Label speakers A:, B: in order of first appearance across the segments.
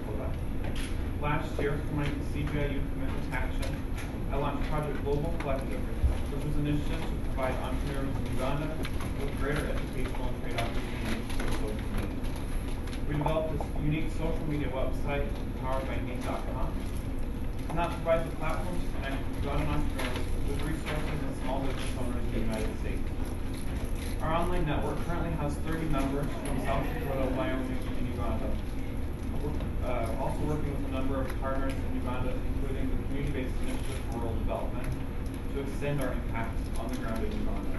A: Dakota. Last year, for my CGI U commitment to action, I launched Project Global Collective, which was an initiative to provide entrepreneurs in Uganda with greater educational and trade opportunities through social media. We developed this unique social media website powered by me.com, and that provides a platform to connect Ugandan entrepreneurs with resources and small business owners in the United States. Our online network currently has 30 members from South Dakota, Wyoming, and Uganda. We're also working with a number of partners in Uganda, including the Community-Based Initiative for Rural Development, to extend our impact on the ground in Uganda.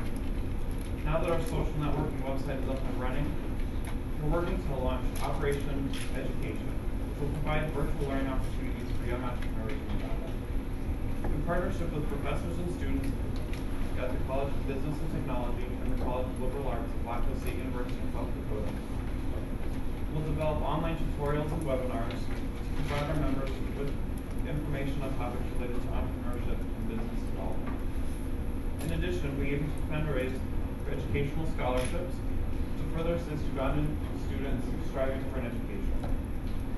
A: Now that our social networking website is up and running, we're working to launch Operation Education, which will provide virtual learning opportunities for young entrepreneurs in Uganda. In partnership with professors and students at the College of Business and Technology and the College of Liberal Arts at Black Hills State University in South Dakota, we'll develop online tutorials and webinars to provide our members with information on topics related to entrepreneurship and business development. In addition, we aim to fundraise for educational scholarships to further assist Ugandan students striving for an education.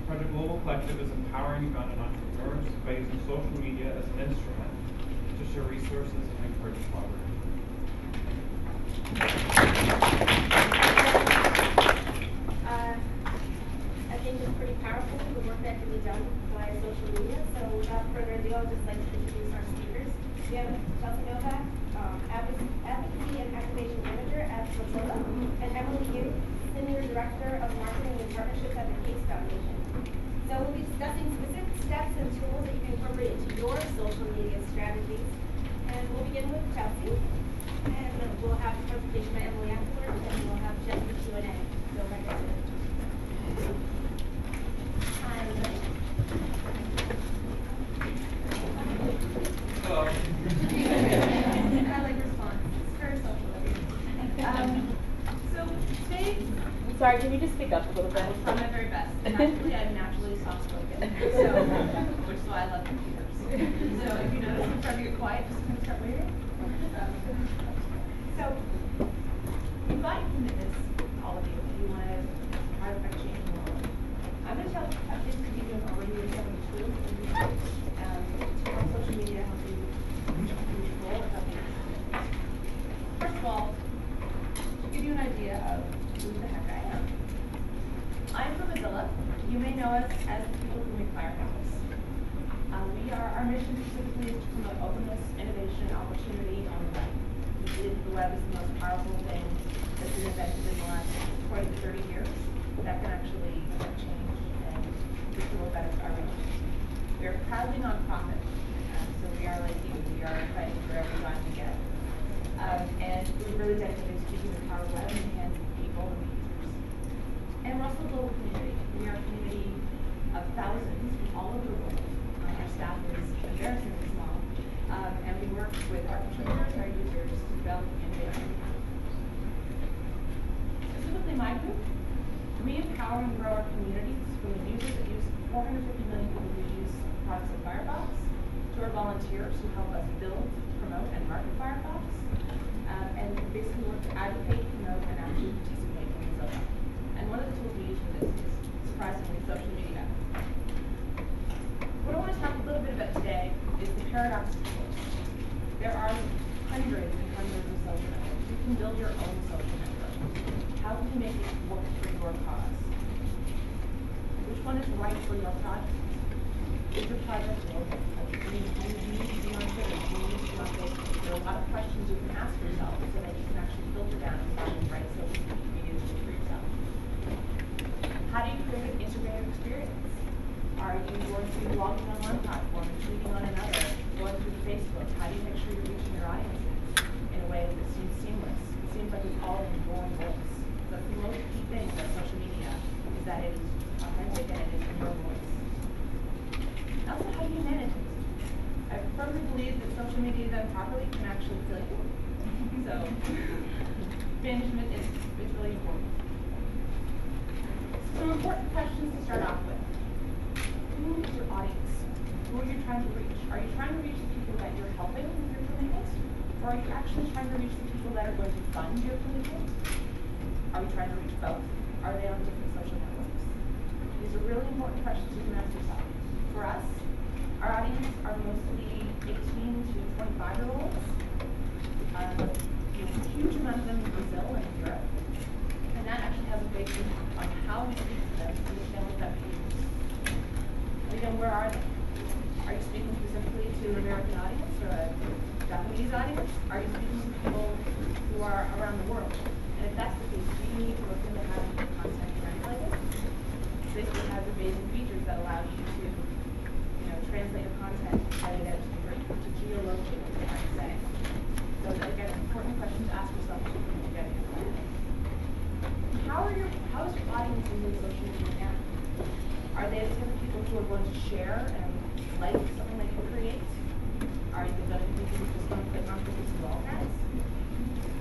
A: Project Global Collective is empowering Ugandan entrepreneurs by using social media as an instrument to share resources and encourage collaboration.
B: I think it's pretty powerful, the work that can be done via social media. So without further ado, I'd just like to introduce our speakers. We have Novak, Advocacy and Activation Manager at Mozilla, and Emily Yu, Senior Director of Marketing and Partnerships at the Case Foundation. So we'll be discussing specific steps and tools that you can incorporate into your social media strategies. And we'll begin with Chelsea, and we'll have a presentation by Emily afterwards, and we'll have just the Q&A. So right back to it.
A: Hello.
B: I like response. It's very social. So today,
C: Sorry, can you just speak up a little bit?
B: I'll try my very best. Naturally, I'm naturally soft-spoken, so which is why I love computers. So if you notice I'm starting to get quiet, just kind of start waiting. So you've got your commitments, all of you. You want to try to affect change in the world. I'm going to tell you to give you an overview of some of the tools that you use to help social media help you control or help you. First of all, to give you an idea of who the heck I am. I'm from Mozilla. You may know us as the people who make Firefox. Our mission specifically is to promote openness, innovation, and opportunity on the web. We believe the web is the most powerful thing that's been invented in the last 20 to 30 years that can actually change and make the world better for everyone. We are proudly nonprofit, so we are like you. We are fighting for every dime we get. And we're really dedicated to keeping the power of web in the hands of people and users. And we're also a global community. We are a community of thousands from all over the world. Our staff is embarrassingly small. And we work with our contributors, our users, to develop innovation. Specifically my group, we empower and grow our communities from the users that use 450 million people who use products like Firefox, to our volunteers who help us build, promote, and market Firefox. And basically work to advocate, promote, and actually participate in Mozilla. And one of the tools we use for this is, surprisingly, social media. What I want to talk a little bit about today is the paradox of choice. There are hundreds and hundreds of social networks. You can build your own social network. How can you make it work for your cause? Which one is right for your project? Is your project local? Do you need to be on Twitter? Do you need to be on Facebook? There are a lot of questions you can ask yourself so that you can actually filter down and find the right social media tools for yourself. How do you create an integrated experience? Are you going to be logging on one platform and tweeting on another, going through Facebook? How do you make sure you're reaching your audiences in a way that seems seamless? It seems like it's all in your voice. That's the most key thing about social media is that it is authentic and it is in your voice. Also, how do you manage it? I firmly believe that social media done properly can actually kill you. So, management is really important. Some important questions to start off with. Who is your audience? Who are you trying to reach? Are you trying to reach the people that you're helping with your commitments? Or are you actually trying to reach the people that are going to fund your commitments? Are we trying to reach both? Are they on different social networks? These these are really important questions you can ask yourself. For us, our audience are mostly 18 to 25-year-olds. A huge amount of them in Brazil and Europe. And that actually has a big impact on how we speak to them, understand what that means. And again, where are they? Are you speaking specifically to an American audience or a Japanese audience? Are you speaking to people who are around the world? And if that's the case, we need to look into having your content translated. Facebook has amazing features that allow you to, translate your content and get it out to geolocate what you're trying to say. So again, an important question to ask yourself when you're getting your content. How is your audience using social media now? Are they the type of people who are going to share and like something that you create? Are you the type of people who just want to click on cookies and all that?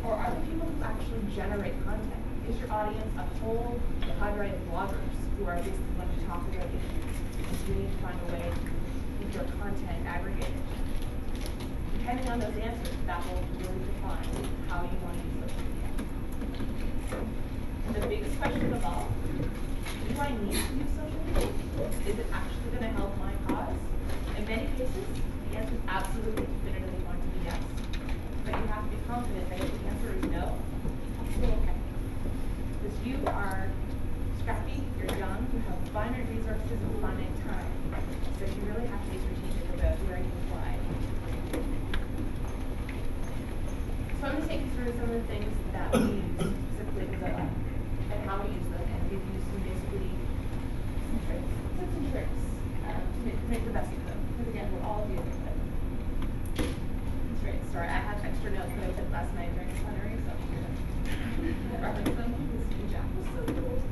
B: Or are there people who actually generate content? Is your audience a whole cadre of bloggers who are basically going to talk about issues? And you need to find a way to keep your content aggregated. Depending on those answers, that will really define how you want to use social media. And the biggest question of all, do I need to use social media? Is it actually going to help my cause? In many cases, the answer is absolutely definitively going to be yes. But you have to be confident that if the answer is no, it's still okay. Because you are scrappy, you're young, you have finite resources and finite time. So you really have to be strategic about where you apply. So I'm going to take you through some of the things that we use, specifically Mozilla, and how we use them, and give you some basically some tricks, tips and tricks to make the best of them. Because again, we're all dealing with it. That's right. Sorry, I have extra notes that I took last night during the plenary, so I'm going to reference them. This Jack was so cool.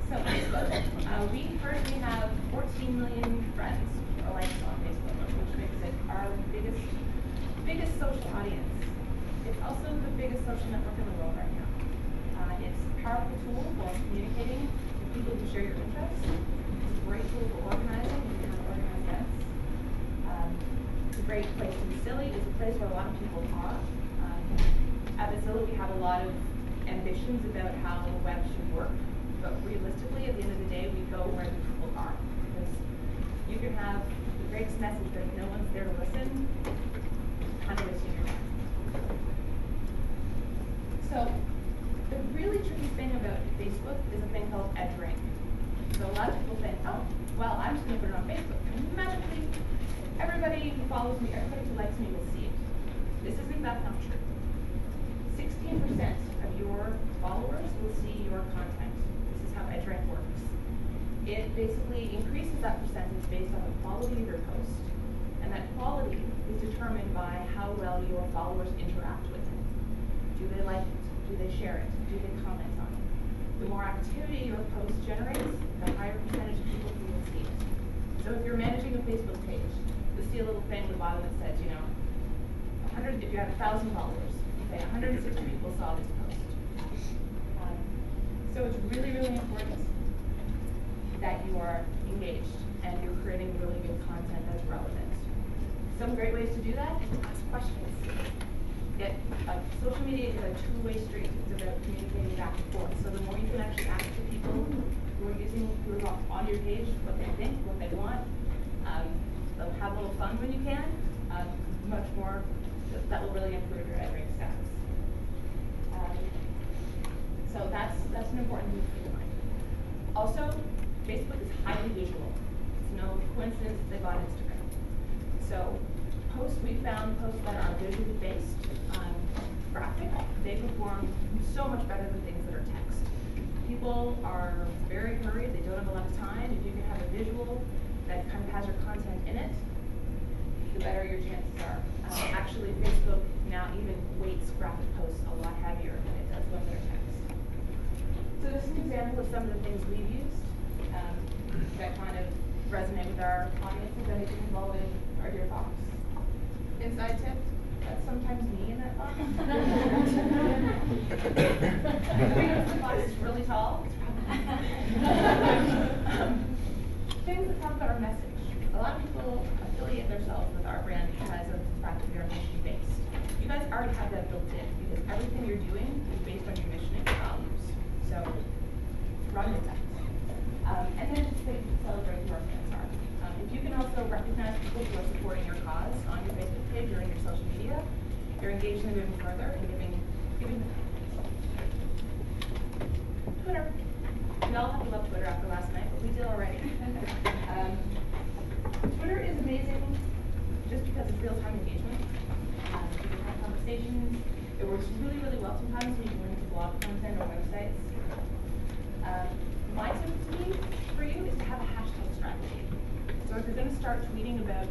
B: So Facebook, we currently have 14 million friends or likes on Facebook, which makes it our biggest social audience. It's also the biggest social network in the world right now. It's a powerful tool for communicating with people who share your interests. It's a great tool for organizing if you want to organize events. It's a great place to be silly. It's a place where a lot of people are. At Mozilla, we have a lot of ambitions about how the web should work. But realistically, at the end of the day, we go where the people are. Because you can have the greatest message, but if no one's there to listen, it's kind of wasting your time. So the really tricky thing about Facebook is a thing called edge rank. So a lot of people think, oh, well, I'm just going to put it on Facebook. And magically, everybody who follows me, everybody who likes me will see it. This is in fact not true. 16% of your followers will see your content. This is how edge rank works. It basically increases that percentage based on the quality of your post. And that quality is determined by how well your followers interact with it. Do they like it? Do they share it? Do they comment on it? The more activity your post generates, the higher percentage of people who will see it. So if you're managing a Facebook page, you'll see a little thing at the bottom that says, if you have 1,000 followers, okay, 160 people saw this post. So it's really, really important that you are engaged and you're creating really good content that's relevant. Some great ways to do that is to ask questions. Social media is a two-way street. It's about communicating back and forth. So the more you can actually ask the people who are on your page what they think, what they want, they'll have a little fun when you can, much more, that will really improve your edge rank stats. So that's an important thing to keep in mind. Also, Facebook is highly visual. It's no coincidence they bought Instagram. So we found posts that are visually based, graphic, they perform so much better than things that are text. People are very hurried, they don't have a lot of time. If you can have a visual that kind of has your content in it, the better your chances are. Actually, Facebook now even weights graphic posts a lot heavier than it does when they're text. So this is an example of some of the things we've used that kind of resonate with our audience. Is anything involved in our dear box? Inside tip? That's sometimes me in that box. Because the box is really tall. Things that talk about our message. A lot of people affiliate themselves with our brand because of the fact that we are mission-based. You guys already have that built in because everything you're doing is based on your mission. recognize people who are supporting your cause on your Facebook page or in your social media. You're engaging them even further and giving them Twitter. We all have to love Twitter after last night, but we did already. Twitter is amazing just because it's real-time engagement. You can have conversations. It works really, really well sometimes when you can link to blog content or websites. My tip to me for you is to have a hashtag strategy. So if you're going to start tweeting about a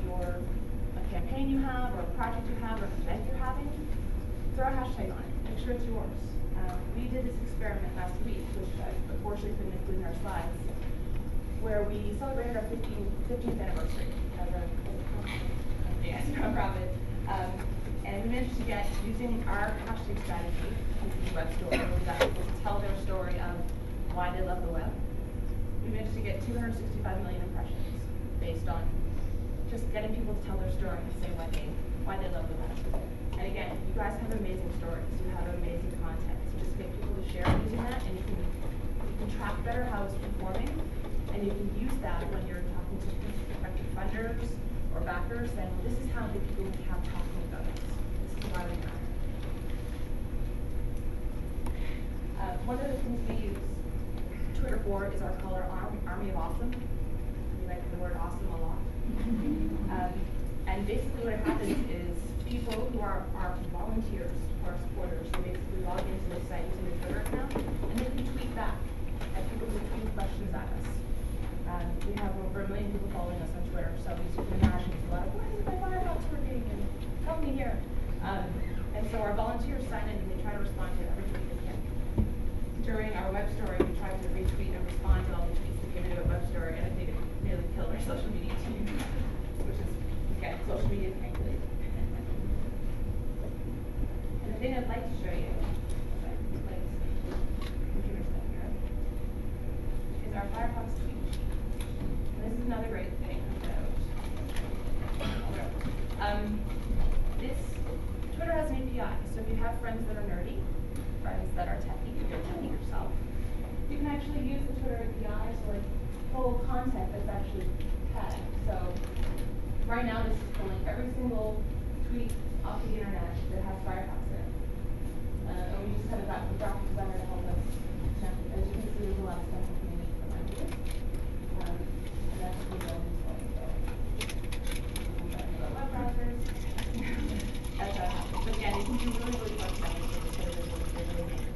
B: campaign you have, or a project you have, or an event you're having, throw a hashtag on it. Make sure it's yours. We did this experiment last week, which I unfortunately couldn't include in our slides, where we celebrated our 15th anniversary as a company, as a nonprofit. And we managed to get, using our hashtag strategy, using the web story, where we got people to tell their story of why they love the web. We managed to get 265 million impressions based on just getting people to tell their story and say why they love the web. And again, you guys have amazing stories. You have amazing content. So just get people to share using that, and you can track better how it's performing, and you can use that when you're talking to prospective funders or backers, saying, well, this is how many people we have talking about us. This is why we matter. One of the things we use Twitter for is our color Army of Awesome. We like the word awesome a lot. And basically what happens is people who are volunteers, who are supporters, they basically log into the site using their Twitter account, and they can tweet back at people who tweet questions at us. We have over 1 million people following us on Twitter, so as you can imagine, it's a lot of, why isn't my firebox working? And help me here. And so our volunteers sign in and they try to respond to every tweet they can. During our web story, we tried to retweet and respond to all the tweets that came into a web story, and I think it nearly killed our social media team, which is, again, social media can't kill you. And the thing I'd like to show you, is our Firefox tweet sheet. And this is another great thing about Twitter has an API, so if you have friends that are nerdy, friends that are techie, if you're techie yourself, you can actually use the Twitter API to like pull content that's actually tagged. So right now this is pulling every single tweet off the internet that has Firefox in it. And we just kind of got the graphic designer to help us. As you can see, there's a lot of stuff we can make from ideas. And that's really all these ones. So I'm talking about web browsers. But again, you can do really, really fun stuff with the Twitter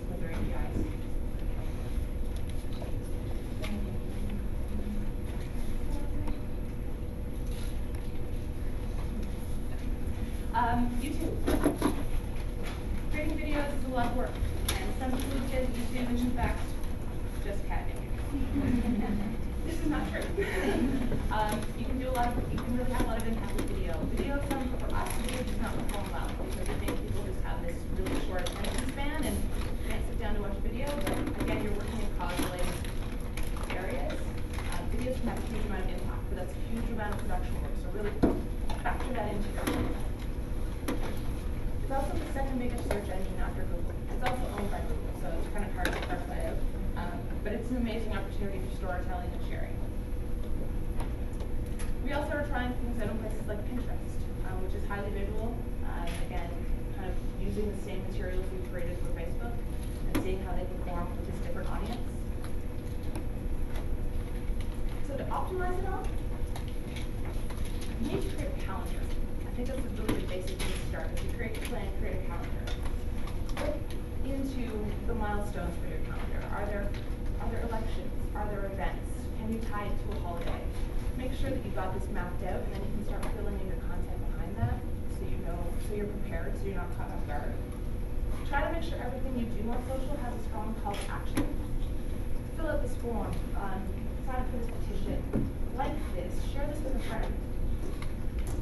B: with their APIs. YouTube. Creating videos is a lot of work, and some people say that YouTube is in fact just cat videos. This is not true. You can really have a lot of impact with video. Video, for us, video does not perform well because I think people just have this really short attention span and can't sit down to watch video. But again, you're working in cause-related areas. Videos can have a huge amount of impact, but that's a huge amount of production work. So really factor that into your work. It's also the second biggest search engine after Google. It's also owned by Google, so it's kind of hard to parse that out. But it's an amazing opportunity for storytelling and sharing. We also are trying things out in places like Pinterest, which is highly visual. Again, kind of using the same materials we've created for Facebook and seeing how they perform with this different audience. So to optimize it all, you need to create a calendar. I think that's a really good basic thing to start. If you create a plan, create a calendar. Look into the milestones for your calendar. Are there elections? Are there events? Can you tie it to a holiday? Make sure that you've got this mapped out, and then you can start filling in your content behind that, so you know, so you're prepared, so you're not caught off guard. Try to make sure everything you do on social has a strong call to action. Fill out this form, sign up for this petition, like this, share this with a friend.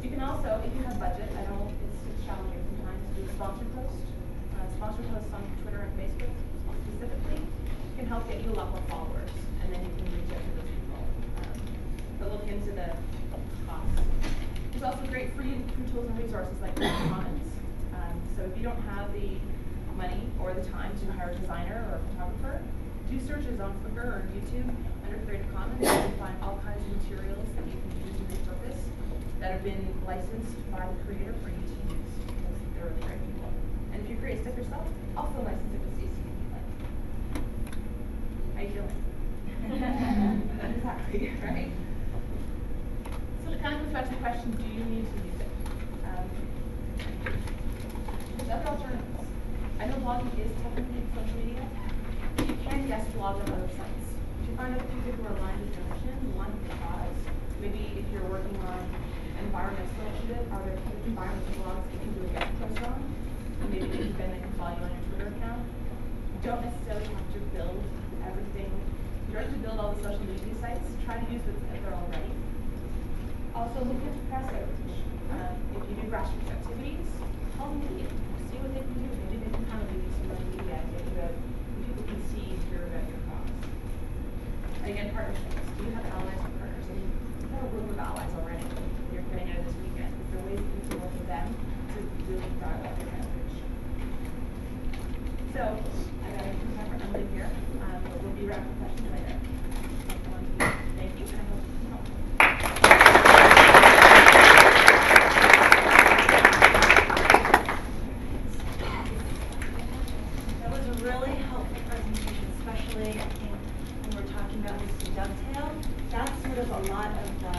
B: You can also, if you have budget, I know it's challenging sometimes to do a sponsor post. Sponsor posts on Twitter and Facebook specifically can help get you a lot more followers, and then you can reach out to those people. But look into the costs. There's also great free tools and resources like Creative Commons. So if you don't have the money or the time to hire a designer or a photographer, do searches on Flickr or YouTube under Creative Commons. You can find all kinds of materials that you can use and repurpose. that have been licensed by the creator for you to use because they're great people. And if you create stuff yourself, also license it with CC. How you feeling? Exactly, right? So it kind of comes back to the question, do you need to use it? There's other alternatives. I know blogging is technically social media. You can, yes, blog on other sites. If you find other people who are aligned with your mission, want the cause, maybe if you're working on an environmental initiative, are there environmental blogs that you can do a guest post on? And maybe then they can follow you on your Twitter account. You don't necessarily have to build everything. You don't have to build all the social media sites. Try to use what's there already. Also, look at press outreach. If you do grassroots activities, call the media. See what they can do. Maybe they can kind of give you some more media and get you out. People can see and hear about your cause. And again, partnerships. Do you have allies or partners? I mean, you have a group of allies already. You're getting out of this weekend. Is there ways that you can work with them to really drive out your outreach? So, I got a few time for Emily here. But we'll be around for questions later. Thank you, and I hope you can help.
D: That was a really helpful presentation, especially I think when we're talking about this to dovetail. That's sort of a lot of the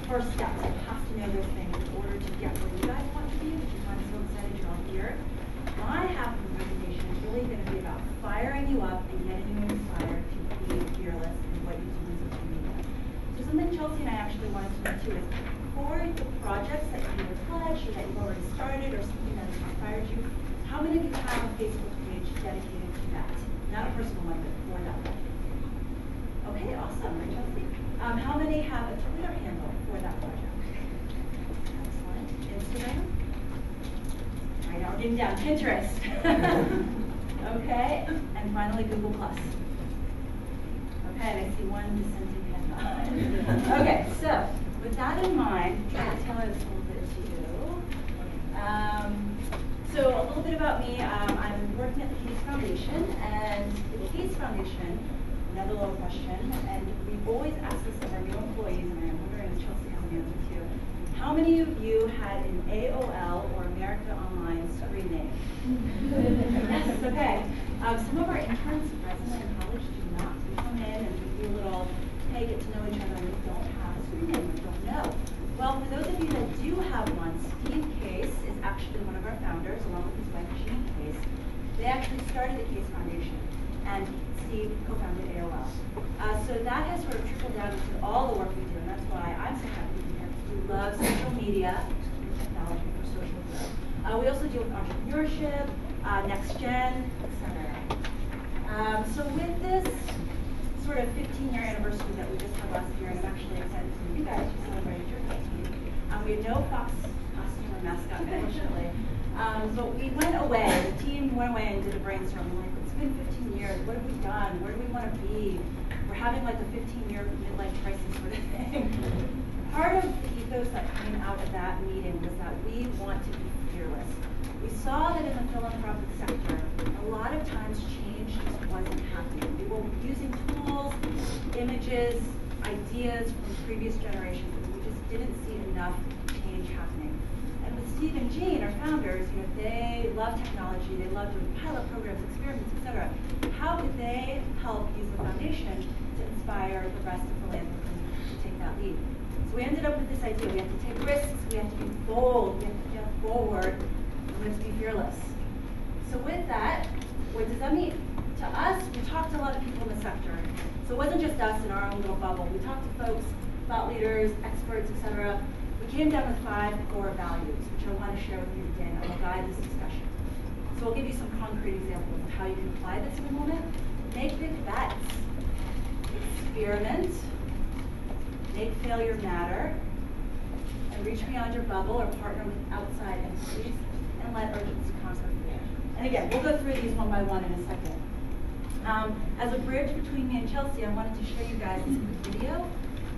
D: first steps. You have to know those things in order to get where you guys want to be, which is why I'm so excited you're all here. My half of the presentation is really going to be about firing you up and getting you inspired to be fearless in what you do in social media. So something Chelsea and I actually wanted to know too is for the projects that you either pledged or that you've already started or something that has inspired you, how many of you have a Facebook page dedicated to that? Not a personal one, but for that one. Okay, awesome, right, Chelsea? How many have a Twitter handle for that project? Excellent. Instagram? All right, now we're getting down. Pinterest. Okay, and finally Google+. Okay, I see one dissenting head nod. Okay, so with that in mind, try to tell us a little bit to you. So a little bit about me. I'm working at the Case Foundation, and the Case Foundation, another little question, and we've always asked this of our new employees, and I'm wondering if Chelsea has an answer too. How many of you had an AOL or America Online screen name? Yes, okay. Some of our interns, freshmen in college, do not. We come in and we do a little, hey, get to know each other, and we don't have a screen name, we don't know. Well, for those of you that do have one, Steve Case is actually one of our founders, along with his wife, Jean Case. They actually started the Case Foundation, and Steve co-founded AOL. So that has sort of trickled down into all the work we do, and that's why I'm so happy to be here. We love social media and technology for social growth. We also deal with entrepreneurship, next gen, etc. So with this sort of 15-year anniversary that we just had last year, and I'm actually excited for you guys to celebrate your 15th. We had no Fox costume or mascot, unfortunately. But we went away, the team went away and did a brainstorm. We're like, it's been 15 years, what have we done? Where do we want to be? We're having like a 15-year midlife crisis sort of thing. Part of the ethos that came out of that meeting was that we want to be fearless. We saw that in the philanthropic sector, a lot of times change just wasn't happening. We were using tools, images, ideas from previous generations, and we just didn't see enough change happening. And with Steve and Jean, our founders, they love technology, they love doing pilot programs, experiments, etc. How could they help use the foundation to inspire the rest of philanthropy to take that lead? So we ended up with this idea. We have to take risks, we have to be bold, we have to jump forward, and we have to be fearless. So with that, what does that mean? To us, we talked to a lot of people in the sector. So it wasn't just us in our own little bubble. We talked to folks, thought leaders, experts, etc. We came down with 5 core values, which I want to share with you today, and that will guide this discussion. So I'll give you some concrete examples of how you can apply this in a moment. Make big bets. Experiment. Make failure matter. And reach beyond your bubble or partner with outside entities. And let urgency conquer fear. And again, we'll go through these one by one in a second. As a bridge between me and Chelsea, I wanted to show you guys this video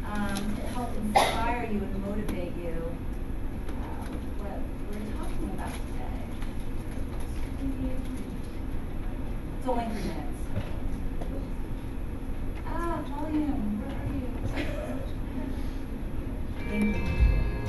D: to help inspire you and motivate you what we're talking about today. It's only 3 minutes. Volume, where are you? Thank you.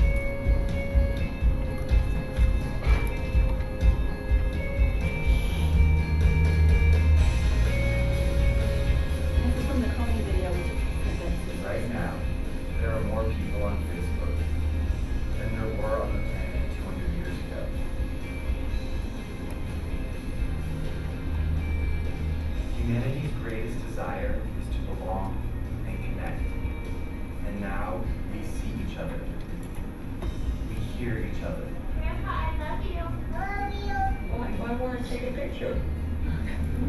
E: desire is to belong and connect. And now we see each other. We hear each other.
F: Grandpa, I love you. Love you.
G: I want to take a picture.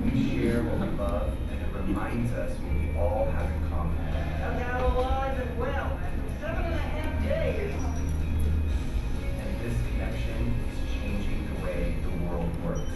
E: We share what we love, and it reminds us what we all have in common.
G: I'm now alive and well after 7.5 days.
E: And this connection is changing the way the world works.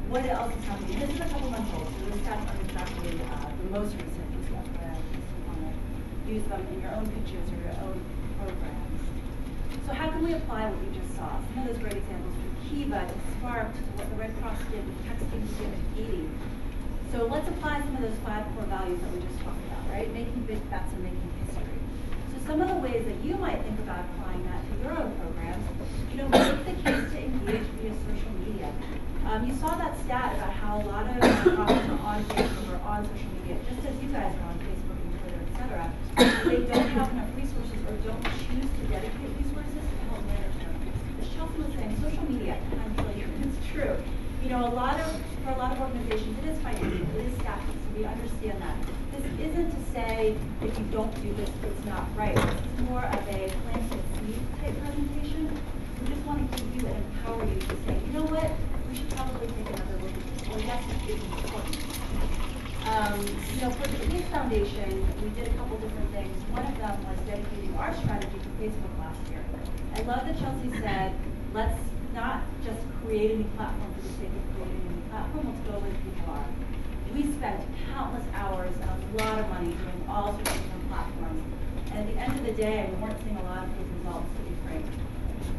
D: what else is happening? This is a couple months old, so those stats aren't exactly the most recent. Just want to use them in your own pictures or your own programs. So how can we apply what you just saw? Some of those great examples from Kiva to Spark to what the Red Cross did with texting to give Haiti. So let's apply some of those 5 core values that we just talked about, right? Making big bets and making history. So some of the ways that you might think about applying that to your own programs, make the case to engage via social media. You saw that stat about how a lot of nonprofits are on Facebook or on social media, just as you guys are on Facebook and Twitter, etc. They don't have enough resources or don't choose to dedicate resources to help manage them. As Chelsea was saying, social media, and I'm telling you, it's true. For a lot of organizations, it is financial, it is staffing, so we understand that. This isn't to say if you don't do this, it's not right. This is more of a plant the seed type presentation. We just want to give you and empower you to say, you know what, we should probably take another look at this. Well, yes, it is important. For the Peace Foundation, we did a couple different things. One of them was dedicating our strategy to Facebook last year. I love that Chelsea said, let's not just create a new platform for the sake of creating a new platform, let's go where people are. We spent countless hours and a lot of money doing all sorts of different platforms. And at the end of the day, we weren't seeing a lot of good results, to be frank.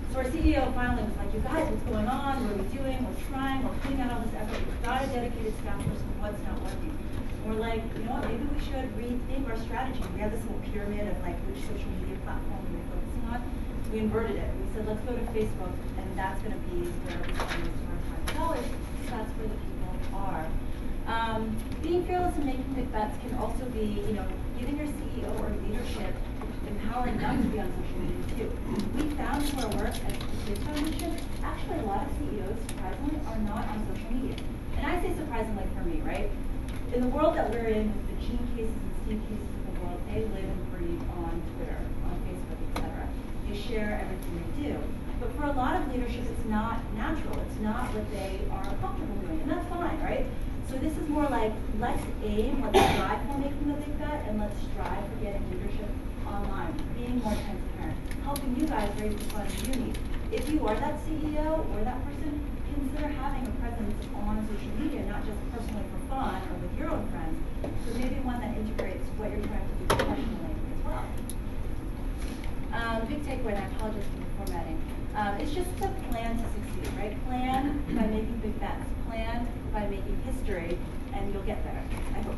D: So our CEO finally was like, you guys, what's going on? What are we doing? We're trying, we're putting out all this effort. We've got a dedicated staff person. What's not working? And we're like, you know what, maybe we should rethink our strategy. We have this little pyramid of which social media platform we're focusing on. We inverted it. We said, let's go to Facebook, and that's going to be where we spend most of our time and dollars, because that's where the people are. Being fearless and making big bets can also be, giving your CEO or leadership, empowering them to be on social media too. We found through our work at the Peace Foundation, actually a lot of CEOs are not on social media. And I say surprisingly for me, right? In the world that we're in, with the Gene cases and Steve cases of the world, they live and breathe on Twitter, on Facebook, etc. They share everything they do. But for a lot of leadership, it's not natural. It's not what they are comfortable doing, and that's fine, right? So this is more like, let's aim, let's strive for making the big bet, and let's strive for getting leadership online, being more transparent, helping you guys raise the funds you need. If you are that CEO or that person, consider having a presence on social media, not just personally for fun or with your own friends, but maybe one that integrates what you're trying to do professionally as well. Big takeaway, and I apologize for the formatting. It's just to plan to succeed, right? Plan by making big bets. Plan by making history, and you'll get there, I hope.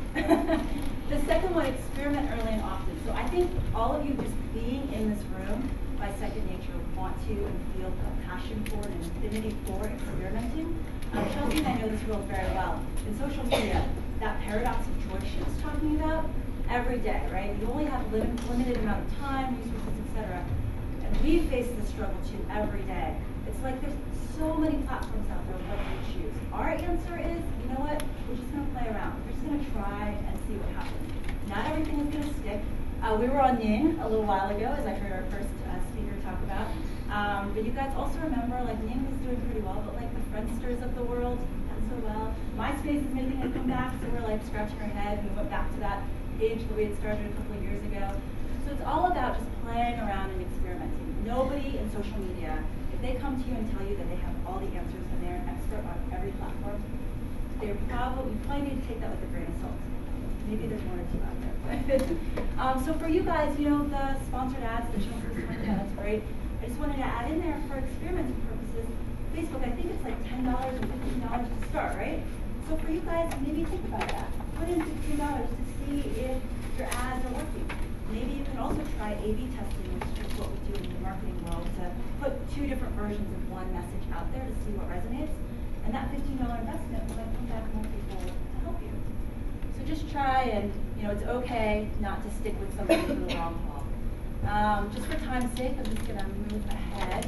D: The second one, experiment early and often. So I think all of you just being in this room by second nature want to and feel a passion for and an affinity for experimenting. Chelsea and I know this world very well. In social media, that paradox of choice she was talking about, every day, right? You only have a limited amount of time, resources, etc. And we face this struggle too every day. It's like there's so many platforms out there, what do we choose? Our answer is, you know what, we're just going to play around. We're just going to try and see what happens. Not everything is going to stick. We were on Ning a little while ago, as I heard our first speaker talk about. But you guys also remember, like, Ning was doing pretty well, but like the Friendsters of the world, not so well. MySpace is making a comeback, so we're like scratching our head, and we went back to that page that we had started a couple of years ago. So it's all about just playing around and experimenting. Nobody in social media, if they come to you and tell you that they have all the answers and they're an expert on every platform, you probably need to take that with a grain of salt. Maybe there's one or two out there. So for you guys, you know, the sponsored ads that Chelsea was talking about, that's great. I just wanted to add in there for experimenting purposes, Facebook, I think it's like $10 and $15 to start, right? So for you guys, maybe think about that. Put in $15 to see if your ads are working. Maybe you can also try A/B testing, which is what we do in the marketing world, to put two different versions of one message out there to see what resonates. And that $15 investment will then come back more people to help you. So just try, and you know, it's okay not to stick with something for the long haul. Just for time's sake, I'm just going to move ahead.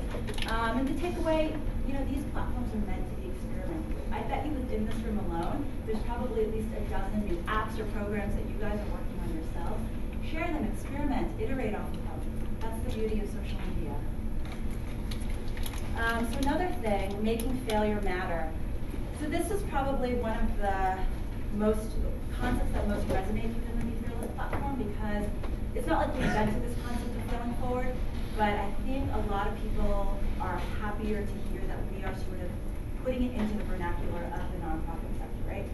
D: And the takeaway, you know, these platforms are meant to be experimented with. I bet you within this room alone, there's probably at least a dozen new apps or programs that you guys are working on yourselves. Share them, experiment, iterate off of them. That's the beauty of social media. So another thing, making failure matter. So this is probably one of the concepts that most resonates within the Be Fearless platform, because it's not like we invented this concept of failing forward, but I think a lot of people are happier to hear that we are sort of putting it into the vernacular of the nonprofit sector, right?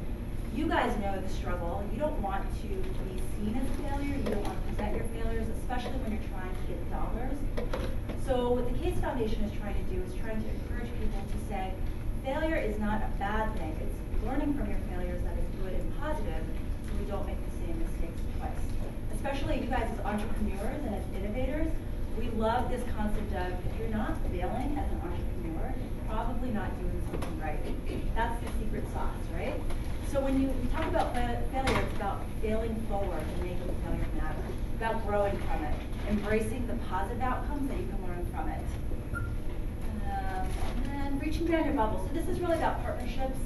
D: You guys know the struggle. You don't want to be seen as a failure. You don't want to present your failures, especially when you're trying to get dollars. So what the Case Foundation is trying to do is trying to encourage people to say, failure is not a bad thing. It's learning from your failures that is good and positive, so we don't make the same mistakes twice. Especially you guys as entrepreneurs and as innovators, we love this concept of if you're not failing as an entrepreneur, you're probably not doing something right. That's the secret sauce, right? So when you talk about failure, it's about failing forward and making failure matter. It's about growing from it, embracing the positive outcomes that you can learn from it. And then reaching beyond your bubble. So this is really about partnerships.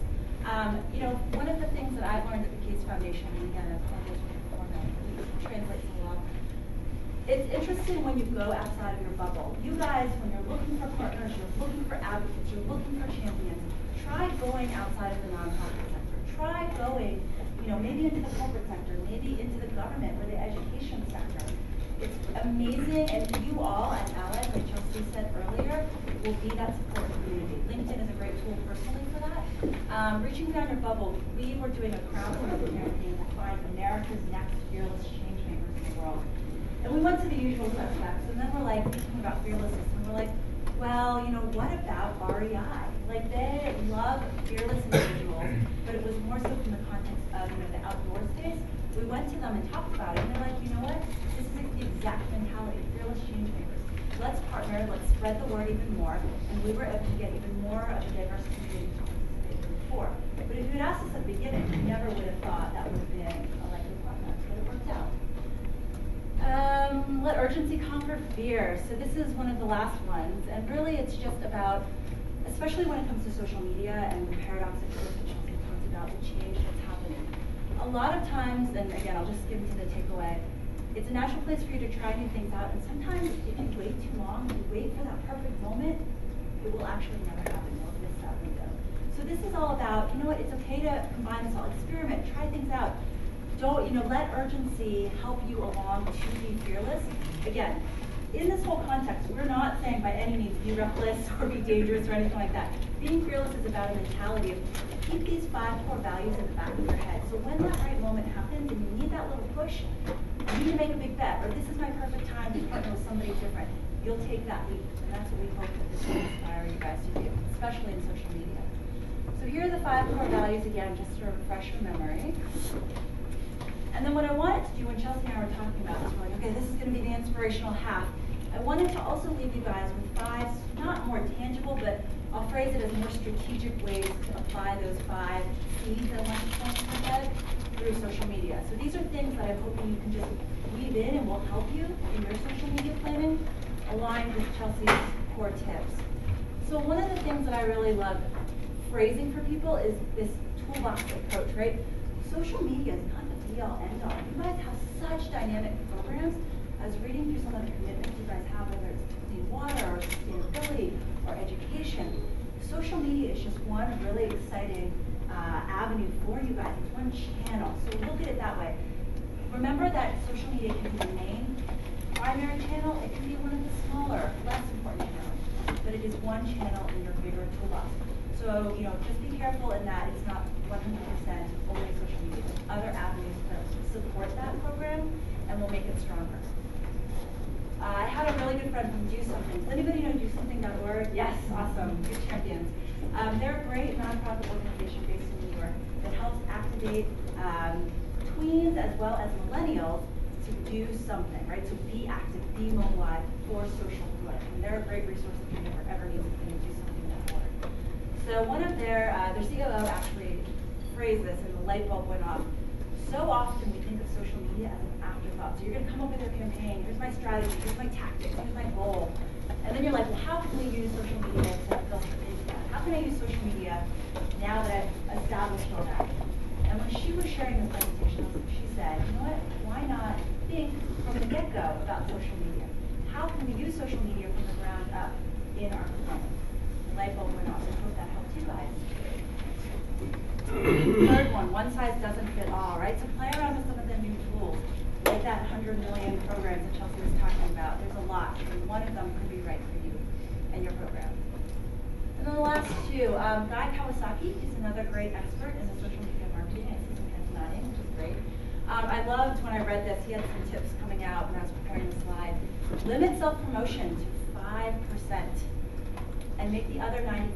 D: You know, one of the things that I've learned at the Case Foundation, and again, I apologize for the format, it translates a lot. It's interesting when you go outside of your bubble. You guys, when you're looking for partners, you're looking for advocates, you're looking for champions, try going outside of the nonprofit sector. Try going, you know, maybe into the corporate sector, maybe into the government or the education sector. It's amazing, and you all, as allies, like Chelsea said earlier, will be that support community. LinkedIn is a great tool personally for that. Reaching beyond your bubble, we were doing a crowdsourcing campaign to find America's next fearless change makers in the world. And we went to the usual suspects, and then we're like thinking about fearlessness, and we're like, well, you know, what about REI? Like, they love fearless individuals, but it was more so from the context of, you know, the outdoor space. We went to them and talked about it, and they're like, you know what? This is the exact mentality, fearless change makers. Let's partner, let's spread the word even more, and we were able to get even more of a diverse community to participate than before. But if you had asked us at the beginning, we never would have thought that would have been a likely partner, but it worked out. Let urgency conquer fear. So this is one of the last ones, and really it's just about, especially when it comes to social media and lot of times, and again, I'll just skip to the takeaway, it's a natural place for you to try new things out, and sometimes if you wait too long, you wait for that perfect moment, it will actually never happen. You'll miss that window. So this is all about, you know what, it's okay to combine this all, experiment, try things out. Don't, let urgency help you along to be fearless. Again, in this whole context, we're not saying by any means be reckless or be dangerous or anything like that. Being fearless is about a mentality of keep these 5 core values in the back of your head. So when that right moment happens and you need that little push, you need to make a big bet, or this is my perfect time to partner with somebody different. You'll take that leap, and that's what we hope that this will inspire you guys to do, especially in social media. So here are the 5 core values again, just to refresh your memory. And then what I wanted to do when Chelsea and I were talking about this, we're like, okay, this is going to be the inspirational half. I wanted to also leave you guys with 5, not more tangible, but I'll phrase it as more strategic ways to apply those 5 C's that I want to point to your head through social media. So these are things that I'm hoping you can just weave in and will help you in your social media planning, aligned with Chelsea's core tips. So one of the things that I really love phrasing for people is this toolbox approach, right? Social media is not the be-all, end-all. You guys have such dynamic programs. I was reading through some of the commitments you guys have, whether it's clean water or sustainability or education. Social media is just one really exciting avenue for you guys. It's one channel, so look at it that way. Remember that social media can be the main primary channel. It can be one of the smaller, less important channels, but it is one channel in your bigger toolbox. So, just be careful in that it's not 100% only social media. There's other avenues to support that program and will make it stronger. I had a really good friend from Do Something. Does anybody know DoSomething.org? Yes, awesome, good champions. They're a great nonprofit organization based in New York that helps activate tweens as well as millennials to do something, right? So be active, be mobilized for social good. And they're a great resource if you ever need something to do something.org. So one of their COO actually phrased this and the light bulb went off. So often we think of social media as an afterthought. So you're going to come up with your campaign, here's my strategy, here's my tactics, here's my goal. And then you're like, well, how can we use social media to filter into that? How can I use social media now that I've established all that? And when she was sharing this presentation, she said, you know what, why not think from the get-go about social media? How can we use social media from the ground up in our performance? The light bulb went off, so I hope that helped you guys. Third one size doesn't fit all, right? So play around with some of the new tools, like that 100 million programs that Chelsea was talking about. There's a lot, and one of them could be right for you and your program. And then the last 2, Guy Kawasaki is another great expert in the social media marketing. I see some heads nodding, which is great. I loved when I read this, he had some tips coming out when I was preparing the slide. Limit self-promotion to 5% and make the other 95%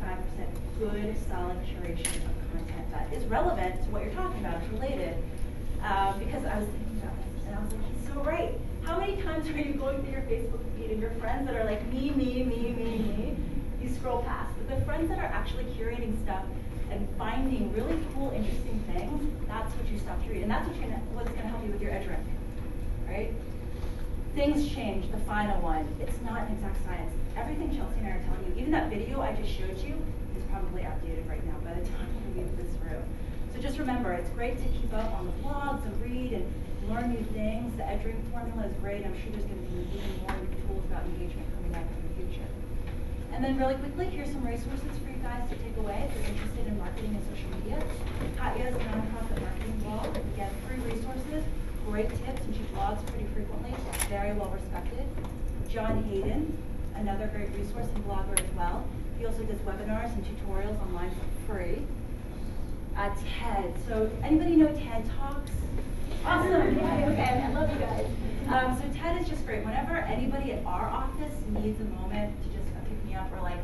D: good, solid curation of content that is relevant to what you're talking about, it's related. Because I was thinking about this, and I was like, he's so right. How many times are you going through your Facebook feed and your friends that are like, me, you scroll past. But the friends that are actually curating stuff and finding really cool, interesting things, that's what you stop to read. And that's what's going to help you with your edge rank, right? Things change, the final one. It's not an exact science. Everything Chelsea and I are telling you, even that video I just showed you, is probably outdated right now by the time we leave this room. So just remember, it's great to keep up on the blogs and read and learn new things. The edge rank formula is great. I'm sure there's going to be even more new tools about engagement coming out in the future. And then really quickly, here's some resources for you guys to take away if you're interested in marketing and social media. Katya's nonprofit marketing blog, again, free resources, great tips, and she blogs pretty frequently, very well respected. John Hayden, another great resource and blogger as well. He also does webinars and tutorials online for free. TED, so anybody know TED Talks? Awesome, yeah, okay, I love you guys. So TED is just great. Whenever anybody at our office needs a moment to just pick me up or like,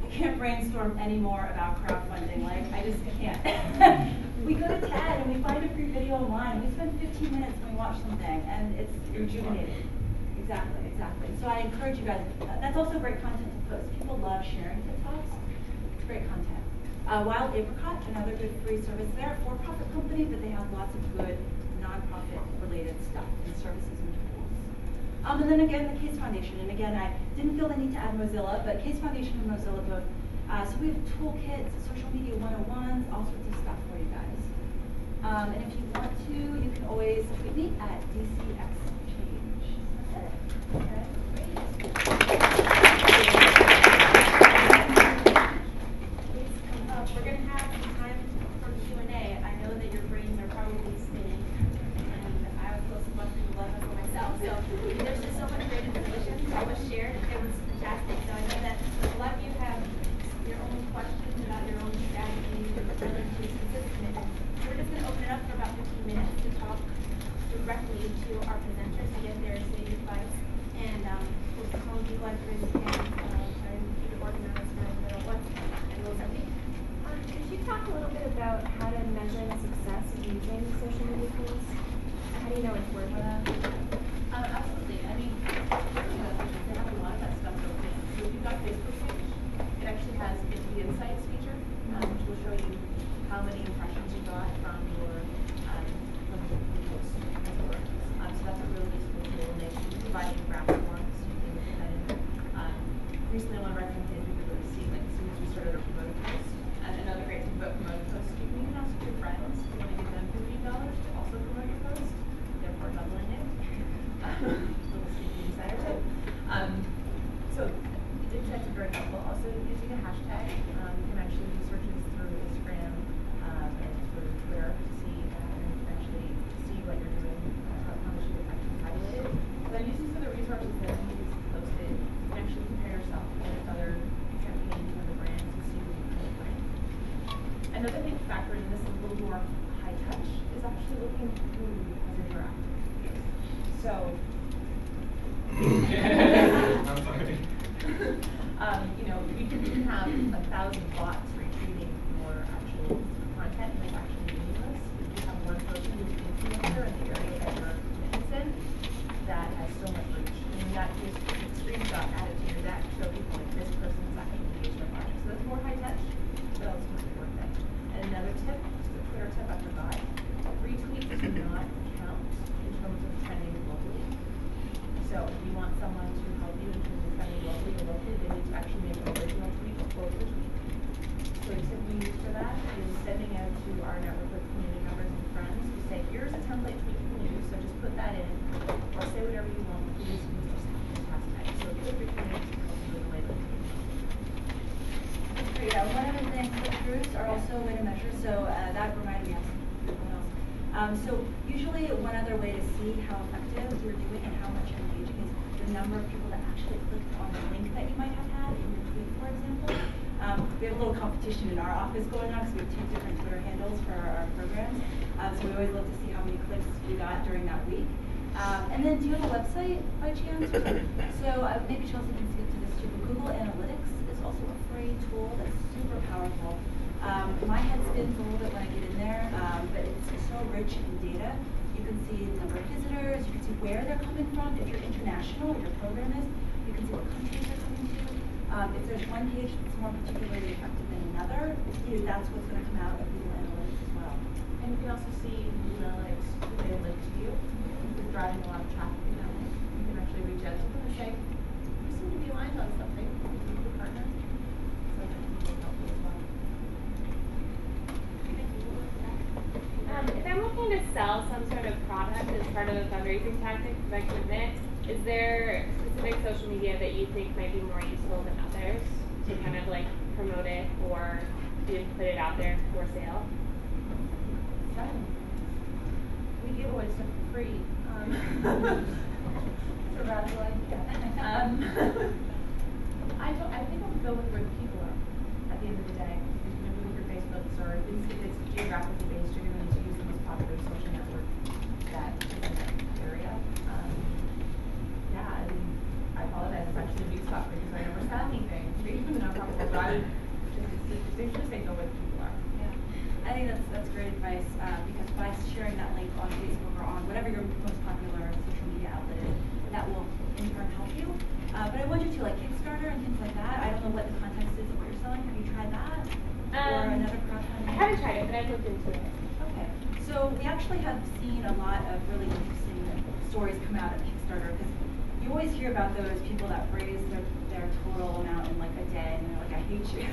D: I can't brainstorm anymore about crowdfunding, like I can't. We go to TED and we find a free video online and we spend 15 minutes and we watch something and it's rejuvenating. Exactly. So I encourage you guys, that's also great content to post. People love sharing TikToks. It's great content. Wild Apricot, another good free service there, for-profit company, but they have lots of good non-profit related stuff and services and tools. And then again, the Case Foundation. And again, I didn't feel the need to add Mozilla, but Case Foundation and Mozilla both. So we have toolkits, social media 101s, all sorts of stuff for you guys. And if you want to, you can always tweet me at DCXChange. That's it. Okay, great. Please come up. We're going to have some time for Q&A. I know that your brains are probably spinning, and I was close to busting the blood vessel myself. So there's just so much great information that was shared. It was fantastic. So I know that a lot of you have your own questions about your own strategies or relative to system. We're just going to open it up for about 15 minutes to talk directly to our presenters to get their sage advice. And we'll call you like raise your hands, try and keep it organized for the middle one. And we'll start.
H: Could you talk a little bit about how to measure the success of using social media tools? How do you know it's working?
B: Absolutely. I mean, they have a lot of that stuff built in. So if you've got Facebook page, it actually has the Insights feature, which will show you how many impressions you got from your posts, as it were. So that's a really useful tool. And they provide you graph forms. You can put that in there. Recently, on one of our campaigns, we could really see, like, as soon as we started our promoted post. And another great thing about promoted posts, you can even ask your friends if you want to give them $50 to also promote your post, therefore doubling it. Little sneaky insider tip. So insights are very helpful. Also, using a hashtag, you can actually do searches through Instagram and through Twitter to see and you can actually see what you're doing, how much you've actually tabulated. Then using some of the resources that you've posted, you can actually compare yourself with other campaigns, other brands, and see what you can bring. Another thing to factor in, this is a little more high touch, is actually looking at who has interacted. So,
A: I'm sorry.
B: you know, you can have 1,000 bots retweeting your actual content, and it's actually meaningless. If you have one person who's an influencer in the area that your commitment's in, that has so much reach. And in that case, you can screenshot, add it to your deck, show people like this person's actually engaged with our project. So that's more high touch, but ultimately worth it. And another tip, just a Twitter tip I forgot, retweets do not count in terms of trending globally. So if you want someone to help you in terms of trending locally or locally, they need to actually make an original tweet or quote the tweet. So the tip we use for that is sending out to our network of community members and friends to say, here's a template tweet you can use, so just put that in, or say whatever you want, please use this hashtag. So feel free to help you with the way that you
D: Great. One of the things, click-throughs are also a way to measure, so that reminded me of something else. So usually one other way to see how effective you're doing and how much you're engaging is the number of people that actually clicked on the link that you might have had in your tweet, for example. We have a little competition in our office going on because we have 2 different Twitter handles for our programs. So we always love to see how many clicks we got during that week. And then do you have a website by chance? So maybe Chelsea can speak to this too. Google Analytics is also a free tool that's super powerful. My head spins a little bit when I get in there, but it's so rich in data. You can see the number of visitors, you can see where they're coming from. If you're international, what your program is, you can see what countries they're coming to. If there's one page that's more particularly effective than another, that's what's going to come out of Google Analytics as well.
B: And you can also see in Google Analytics who they link to you. If you're driving a lot of traffic in that link, you can actually reach out to them and say, you seem to be aligned on something. You need a partner. So that can be helpful as well.
C: If I'm looking to sell some sort of product as part of a fundraising tactic for my commitment, is there specific social media that you think might be more useful than others to kind of like promote it or to put it out there for sale?
B: We give away stuff for free. It's a radical idea. I think I'll go with where the people are at the end of the day. If you're going to your Facebooks or if it's geographically based, you're going to need to use the most popular social network that is in that area. Yeah, I mean, I apologize. It's actually a big spot for you because I never said anything. Even though I'm probably right. They should say go where the people are.
D: Yeah, I think that's great advice because by sharing that link on Facebook or on whatever your most popular social media outlet is, that will in turn help you. But I want you to like Kickstarter and things like that. I don't know what the context is of what you're selling. Have you tried that? Or another crowdfunding?
C: I haven't tried it, but I've looked into it.
D: Okay, so we actually have seen a lot of really interesting stories come out of Kickstarter because you always hear about those people that raise their total amount in like a day and they're like, I hate you.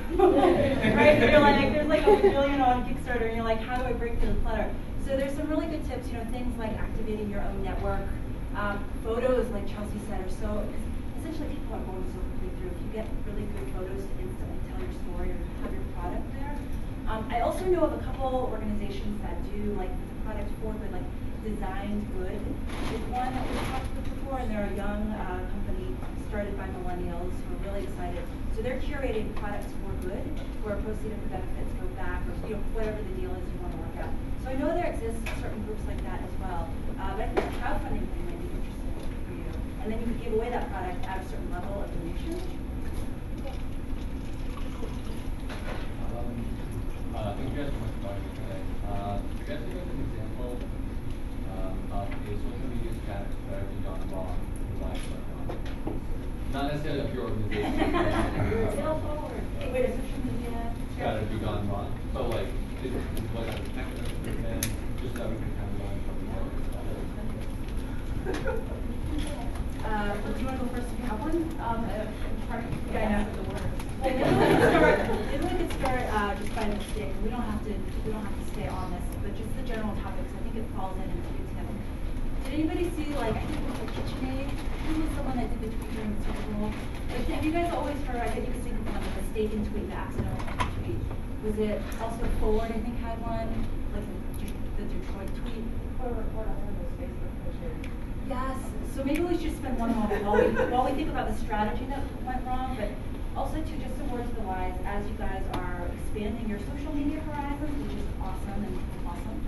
D: Right? And you're like, there's like $1 million on Kickstarter and you're like, how do I break through the clutter? So So there's some really good tips, things like activating your own network. Photos, like Chelsea said, are so, essentially people are going so quickly through. If you get really good photos to instantly tell your story or have your product there. I also know of a couple organizations that do like the product for good, like Designed Good is one that we've talked with before, and they're a young company started by millennials who are really excited. So they're curating products for good, where a proceed of the benefits go back, or whatever the deal is you want to work out. So I know there exists certain groups like that as well. But I think the crowdfunding thing might be interesting for you. And then you could give away that product at a certain level of donation.
I: Thank you guys so much for joining me today. You guys give us an example of a social media strategy gone wrong and why it went wrong. Not necessarily of your organization.
D: Wait, a social media
I: Strategy gone wrong. So like, is what a technical and just so we can kind of learn from the other stuff.
D: Do you want to go first if you have one?
B: Yeah, I know the word.
D: Maybe we could start just by mistake. We don't have to stay on this, but just the general topics. I think it falls in and it's him. Did anybody see, like, I think it was like KitchenAid? Who was someone that did the tweet during the Super Bowl? Like, have you guys always heard? I think you could think of one, like a mistaken tweet, the accidental tweet. Was it also Forward? I think had one, like the Detroit tweet.
B: Or report on one of those Facebook pictures.
D: Yes. So maybe we should spend one moment while we think about the strategy that went wrong, but also too, just a word to the wise, as you guys are expanding your social media horizons, which is awesome and awesome.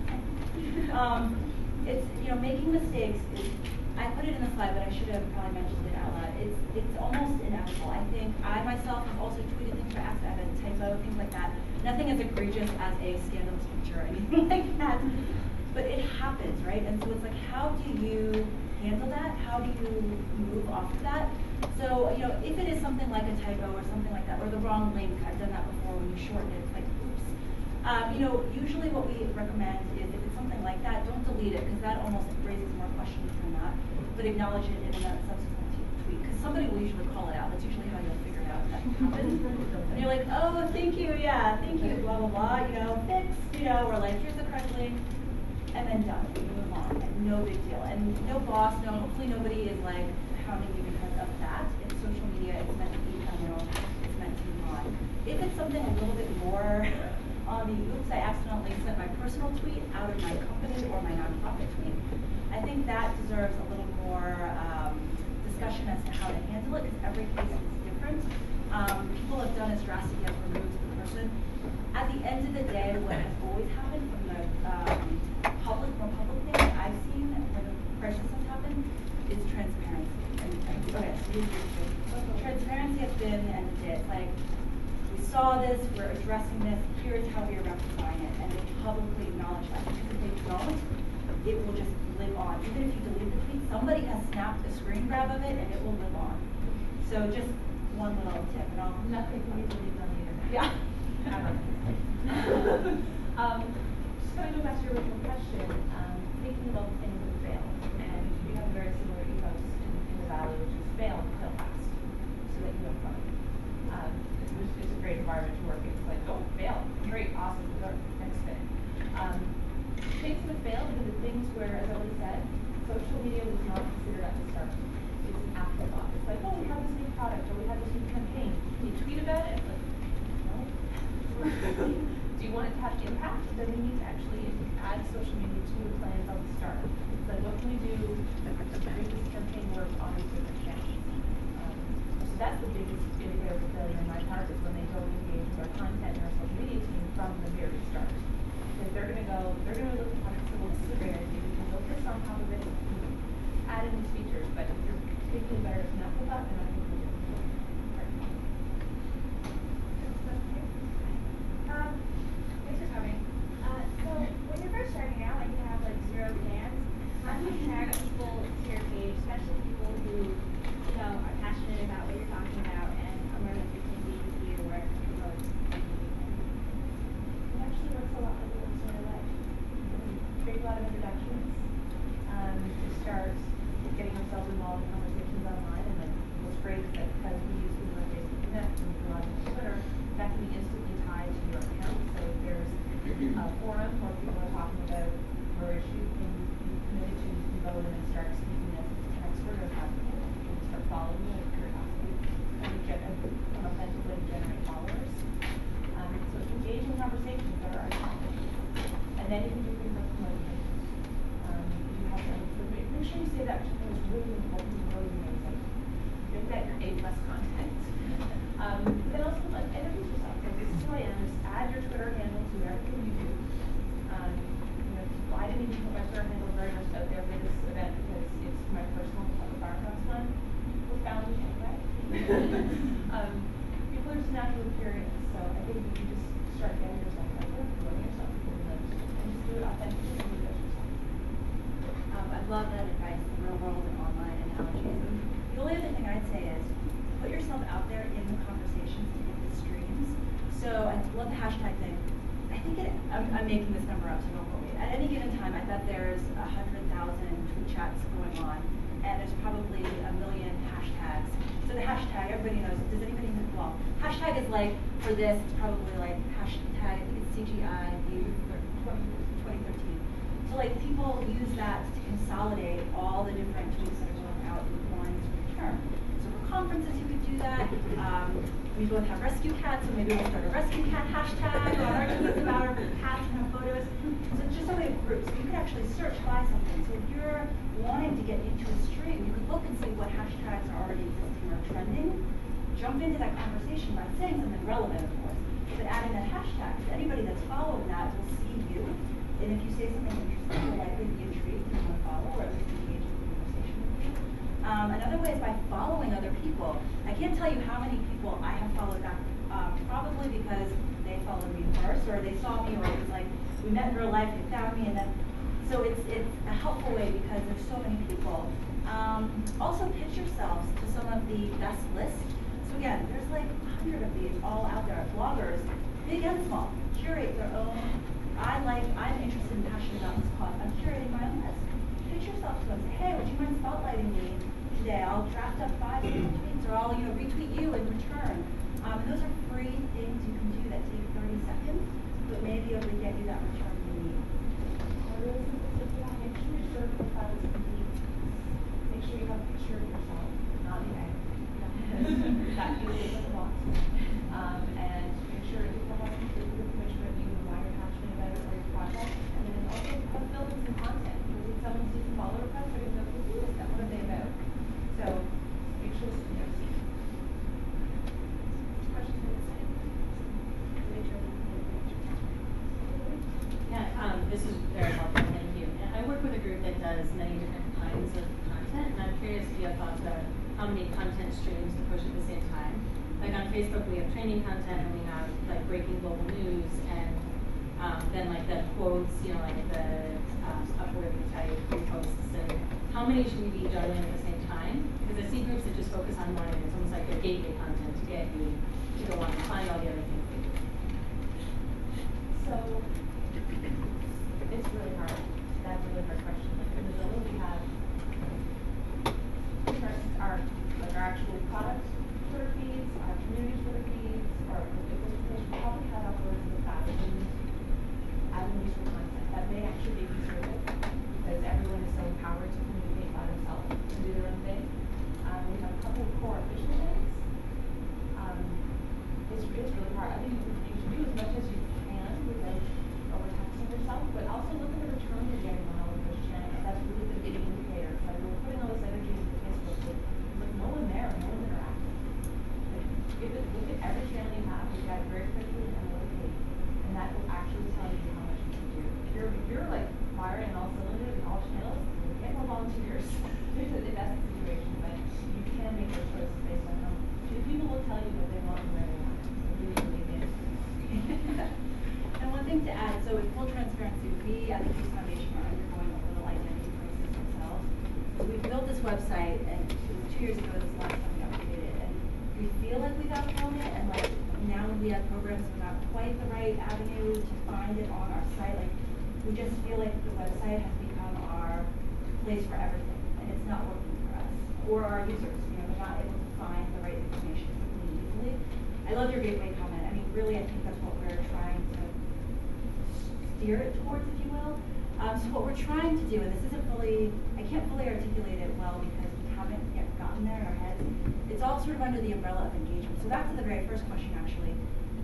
D: It's making mistakes is, I put it in the slide, but I should have probably mentioned it out loud. It's almost inevitable. I think I myself have also tweeted things by accident, a typo, things like that. Nothing as egregious as a scandalous picture or anything like that. But it happens, right? And so it's like, how do you handle that? How do you move off of that? So, if it is something like a typo or something like that, or the wrong link, I've done that before when you shorten it, it's like, oops. Usually what we recommend is if it's something like that, don't delete it, because that almost raises more questions than not, but acknowledge it in a subsequent tweet, because somebody will usually call it out. That's usually how you'll figure it out that happened. And you're like, oh, thank you, yeah, thank you, blah, blah, blah, fix, or like, here's the correct link. And then done, you move on, and no big deal. And no boss, hopefully nobody is like hounding you because of that. It's social media, it's meant to be ephemeral, it's meant to move on. If it's something a little bit more on the oops, I accidentally sent my personal tweet out of my company or my nonprofit tweet, I think that deserves a little more discussion as to how to handle it, because every case is different. People have done as drastic as removed the person. At the end of the day, what has always happened from the more public thing that I've seen where the crisis has happened is transparency. Transparency has been the end of the day. It's like, we saw this, we're addressing this, here's how we are rectifying it, and they publicly acknowledge that. Because if they don't, it will just live on. Even if you delete the tweet, somebody has snapped a screen grab of it, and it will live on. So just one little tip, and I'll
B: Nothing can be deleted on the internet.
D: yeah.
B: Just going to go back to your original question, thinking about things that fail. And we have a very similar ethos in the Valley, which is fail fast, so that you don't fun. It's a great environment to work in. It's like, oh, fail, great, awesome, good, next thing. Things that fail because of things where, as I already said, social media was not considered at the start. It's an afterthought. It's like, oh, we have this new product, or we have this new campaign. Can you tweet about it? Like, no. Do you want it to have impact? Then we need to actually add social media to the plan from the start. It's like, what can we do to make this campaign work on these different channels? So that's the biggest indicator for failure in my part, is when they don't engage with our content and our social media team from the very start. Because they're going to look at it, well, this is a great idea, we can build this on top of it, add in these features, but if you're thinking about it as an afterthought, then I think we do.
H: Thanks for coming. So when you're first starting out, like you have like 0 fans, how do you attract people to your page, especially people who are passionate about what you're talking about and are more likely to engage with your work and promote it?
B: It actually works a lot like it works in real life. Create a lot of introductions. We start getting ourselves involved in conversations online, and then what's great is that because we use things like Facebook Connect and blog and Twitter, that can be instantly tied to your account. So if there's a forum where people are talking about your issue, and you committed to, you can go in and start speaking as an expert or advocate, and start following you with curiosity, and become authentic way to generate followers. So engage in conversations that are topic. And then you can do things like promoting it. You have to make sure you say that to those really important, really amazing. Make that your A+ content. But then also like introduce yourself. Like, this is who I am. Just add your Twitter handle to everything you do. I didn't even put my Twitter handle very much out there for this event because it's my personal Firefox one. People found me anyway. People are just naturally curious, so I think you can just start getting yourself out there, promoting yourself, and just do it authentically and do it yourself.
D: I love that advice, the real world and online analogies. The only other thing I'd say is put yourself out there in the conversations and in the streams. So I love the hashtag thing. I think I'm making this number up, so don't quote me. At any given time, I bet there's 100,000 tweet chats going on, and there's probably 1 million hashtags. So the hashtag, everybody knows. Does anybody know? Well, hashtag is like for this. It's probably like hashtag. I think it's CGI U 2013. So like people use that to consolidate all the different tweets that are going out in one term. So for conferences, you could do that. We both have rescue cats, so maybe we'll start a rescue cat hashtag on our tweets about our cats and have photos. So it's just a way of groups. So you could actually search by something. So if you're wanting to get into a stream, you could look and see what hashtags are already existing or trending. Jump into that conversation by saying something relevant, of course, but adding that hashtag. Because anybody that's following that will see you. And if you say something interesting, you'll likely be intrigued and want to follow or at least engage in the conversation with you. Another way is by following other people. I can't tell you how many people I have followed back, probably because they followed me first, or they saw me, or it was like, we met in real life, they found me, and then, so it's a helpful way because there's so many people. Also pitch yourselves to some of the best lists. So again, there's like 100 of these all out there. Bloggers, big and small, curate their own. I'm interested and passionate about this cause. I'm curating my own list. Pitch yourself to them. Say, hey, would you mind spotlighting me today? I'll draft up 5 tweets, or I'll retweet you in return. And those are free things you can do that take 30 seconds, but may be able to get you that return you need.
B: Make sure your server profile is complete. Make sure you have a picture of yourself, not the egg. That you live with a box. And make sure you have some information about you and why you're passionate about it or your project. And then also have built in some content. Because if someone sees some follower requests, they're going to go, who is that? What are they about? So make sure this is see. Questions from the side?
J: Yeah, this is very helpful, thank you. And I work with a group that does many different kinds of content, and I'm curious if you have thoughts about how many content streams to push at the same time. Like on Facebook, we have training content, and we have like breaking global news, and then like the quotes, like the Upworthy type reposts. And how many should we be juggling at the same time? Because I see groups that just focus on one, and it's almost like their gateway content to get you to go on and find all the other things they do.
B: So it's really hard. That's a really hard question. Like in Mozilla, we have our actual product Twitter feeds, our community Twitter feeds, or we probably have upwards of 1,000 avenues for content. That may actually be conservative because everyone is so empowered to communicate by themselves and do their own thing. We have a couple of core official things. It's really hard. I think you should do as much as you can without overtaxing yourself, but also look at the return you're getting on all of those channels. That's really the big indicator. Like we're putting all this energy into Facebook, but no one there, no one interacting. Look at every channel you have, look at it very quickly and analytically, and that will actually tell you how much you can do. If you're like firing on all cylinders in all channels, get more volunteers. There's an investment situation, but you can make those choices based on how people will tell you what they want and where they want it.
D: And one thing to add, so in full transparency, we at the Peace Foundation are undergoing a little identity crisis ourselves. So we built this website, and it was 2 years ago, this is the last time we updated it, and we feel like we've outgrown it, and like now when we have programs, we're not quite the right avenue to find it on our site. Like we just feel like the website has become our place for everything, and it's not working for us or our users. We're not able to find the right information really easily. I love your gateway comment. I mean, really, I think that's what we're trying to steer it towards, if you will. So what we're trying to do, and this isn't fully, I can't fully articulate it well because we haven't yet gotten there in our heads. It's all sort of under the umbrella of engagement. So back to the very first question, actually,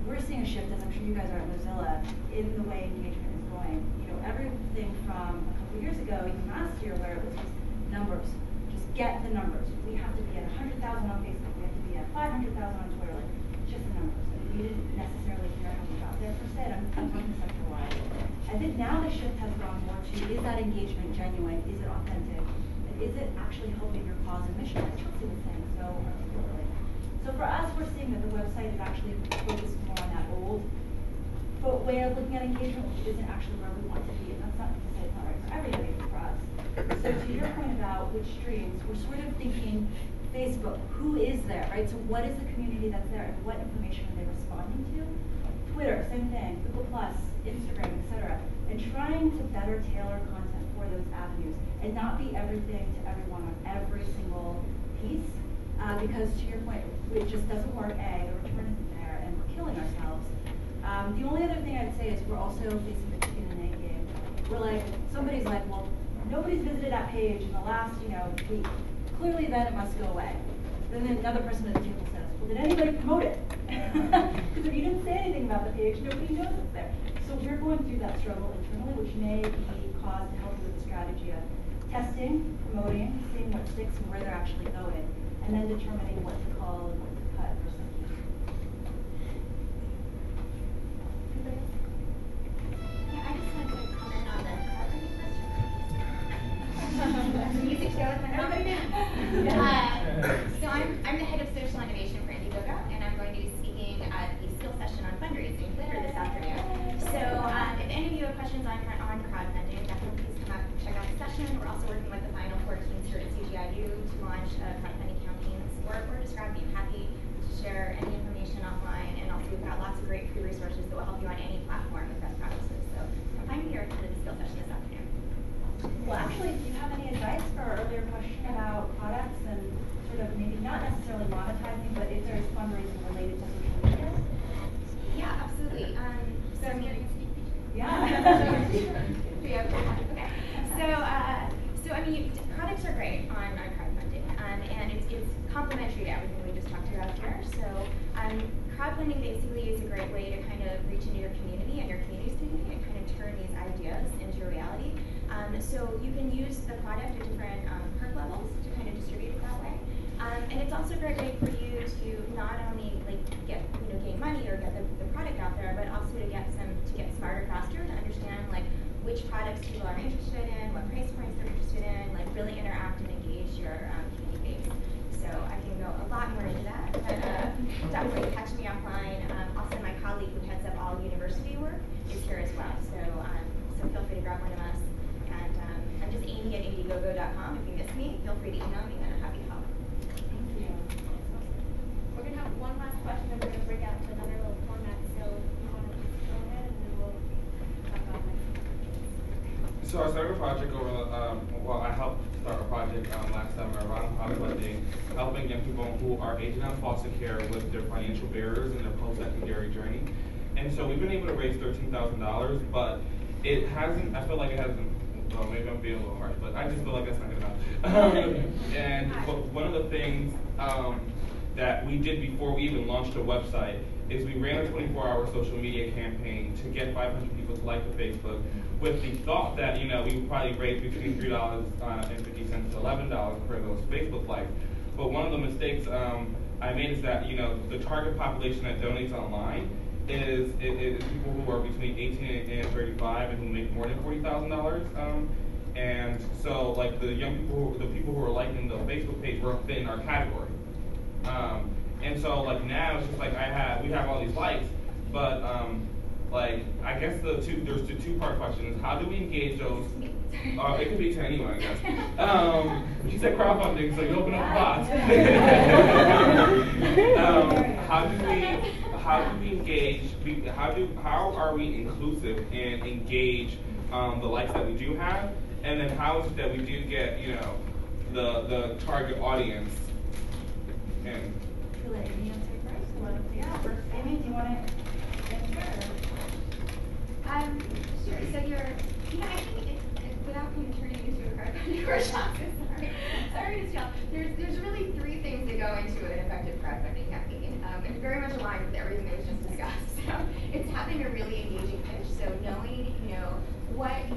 D: we're seeing a shift, as I'm sure you guys are at Mozilla, in the way engagement is going. You know, everything from a couple years ago, even last year, where it was just numbers. Just get the numbers. We have to be at 100,000 on Facebook. We have to be at 500,000 on Twitter. Like, just the numbers. And we didn't necessarily care how we got there per se. I'm talking sector-wide. I think now the shift has gone more to, is that engagement genuine? Is it authentic? And is it actually helping your cause and mission, like Chelsea was saying so articulately? So for us, we're seeing that the website is actually focused more on that old way of looking at engagement, which isn't actually where we want to be. And that's not to say it's not right for everybody, but for us. So to your point about which streams, we're sort of thinking Facebook, who is there, right? So what is the community that's there and what information are they responding to? Twitter, same thing, Google+, Instagram, etc. And trying to better tailor content for those avenues and not be everything to everyone on every single piece. Because to your point, it just doesn't work, A, the return isn't there, and we're killing ourselves. The only other thing I'd say is we're also facing the chicken and egg game. We're like, somebody's like, well, nobody's visited that page in the last, week. Clearly then it must go away. Then another person at the table says, well, did anybody promote it? Because if you didn't say anything about the page, nobody knows it's there. So we're going through that struggle internally, which may be cause to help you with the strategy of testing, promoting, seeing what sticks and where they're actually going, and then determining what to call and what to cut or something.
F: Yeah, I just wanted to comment on the crowdfunding question. Music show with my everybody So I'm the head of social innovation for Indiegogo, and I'm going to be speaking at the skill session on fundraising later this afternoon. So if any of you have questions on crowdfunding, definitely please come up and check out the session. We're also working with the final 4 teams here at CGI U to launch crowdfunding campaigns. Or just grab me. I'm happy to share any information offline, and also we've got lots of great free resources that will help you on any platform with best practices. So I'm here for the skill session this afternoon.
D: Well, actually, do you have any advice for our earlier question about products and sort of maybe not necessarily monetizing, but if there's fundraising related to social media?
F: Yeah, absolutely. So I'm getting a sneak peek.
D: Yeah.
F: Yeah. Okay. So I mean, products are great on crowdfunding, and it's complementary to everything we just talked about here. So crowdfunding basically is a great way to kind of reach into your community and your community's community and kind of turn these ideas into reality. So you can use the product at different perk levels to kind of distribute it that way. And it's also a great way for you to not only like gain money or get the product out there, but also to get smarter faster, to understand like which products people are interested in, what price points they're interested in, like really interact and engage your community base. So I can go a lot more into that, but definitely catch me offline. Also, my colleague who heads up all university work is here as well. So feel free to grab one of us. And I'm just Amy at Indiegogo.com. If you miss me, feel free to email me, and I'm happy to help.
D: Thank you.
H: We're going to have one last question, then we're going to break out to another little format. So you want to just go ahead, and then we'll talk about next.
K: So I started a project I helped start a project last summer around crowdfunding, helping young people who are aging out of foster care with their financial barriers in their post-secondary journey. And so we've been able to raise $13,000, but it hasn't, I feel like it hasn't, well, maybe I'm being a little harsh, but I just feel like that's not good enough. And one of the things that we did before we even launched a website is we ran a 24-hour social media campaign to get 500 people to like the Facebook, with the thought that, we would probably raise between $3.50 to $11 for those Facebook likes. But one of the mistakes I made is that, the target population that donates online is people who are between 18 and 35 and who make more than $40,000. And so, like, the people who are liking the Facebook page were fit in our category. And so, like, now it's just like we have all these likes, but like, I guess there's the two-part question is how do we engage those? It could be to anyone, I guess. She said crowdfunding, so you open up the box. How do we engage? How are we inclusive and engage the likes that we do have, and then how is it that we do get the target audience? And
D: Should we let Amy answer first? Yeah, first. Amy, do you want to answer?
F: Sure. So you're, I think without kind of turning into a crowdfunding workshop, sorry to tell, there's really three things that go into an effective crowdfunding campaign, and very much aligned with everything that was just discussed. So it's having a really engaging pitch. So knowing,